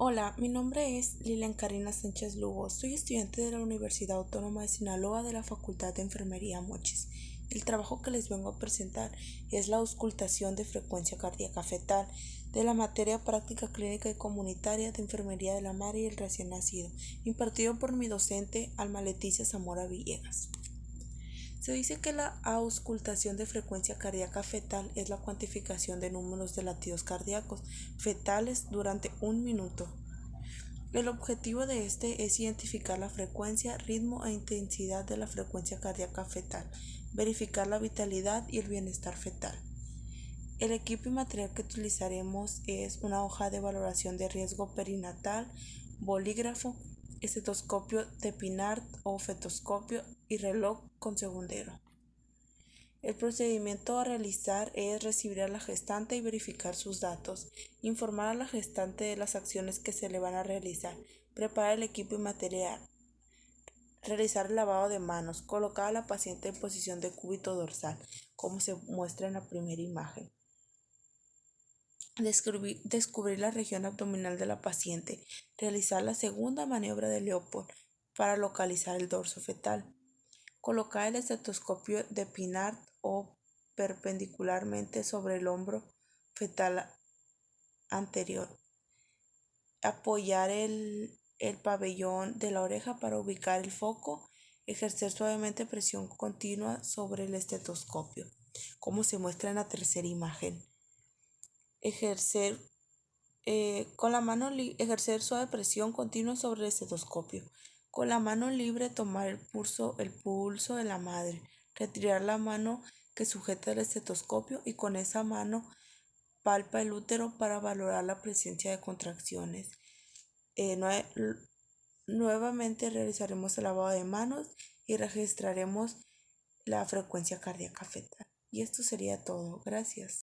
Hola, mi nombre es Lilian Karina Sánchez Lugo. Soy estudiante de la Universidad Autónoma de Sinaloa de la Facultad de Enfermería Mochis. El trabajo que les vengo a presentar es la auscultación de frecuencia cardíaca fetal de la materia práctica clínica y comunitaria de enfermería de la madre y el recién nacido, impartido por mi docente Alma Leticia Zamora Villegas. Se dice que la auscultación de frecuencia cardíaca fetal es la cuantificación de números de latidos cardíacos fetales durante un minuto. El objetivo de este es identificar la frecuencia, ritmo e intensidad de la frecuencia cardíaca fetal, verificar la vitalidad y el bienestar fetal. El equipo y material que utilizaremos es una hoja de valoración de riesgo perinatal, bolígrafo, estetoscopio de Pinart o fetoscopio y reloj con segundero. El procedimiento a realizar es recibir a la gestante y verificar sus datos, informar a la gestante de las acciones que se le van a realizar, preparar el equipo y material, realizar el lavado de manos, colocar a la paciente en posición de cúbito dorsal, como se muestra en la primera imagen. Descubrir la región abdominal de la paciente, realizar la segunda maniobra de Leopold para localizar el dorso fetal, colocar el estetoscopio de Pinart o perpendicularmente sobre el hombro fetal anterior, apoyar el pabellón de la oreja para ubicar el foco, ejercer suavemente presión continua sobre el estetoscopio, como se muestra en la tercera imagen. Ejercer ejercer suave presión continua sobre el estetoscopio. Con la mano libre tomar el pulso de la madre. Retirar la mano que sujeta el estetoscopio y con esa mano palpa el útero para valorar la presencia de contracciones. Nuevamente realizaremos el lavado de manos y registraremos la frecuencia cardíaca fetal. Y esto sería todo. Gracias.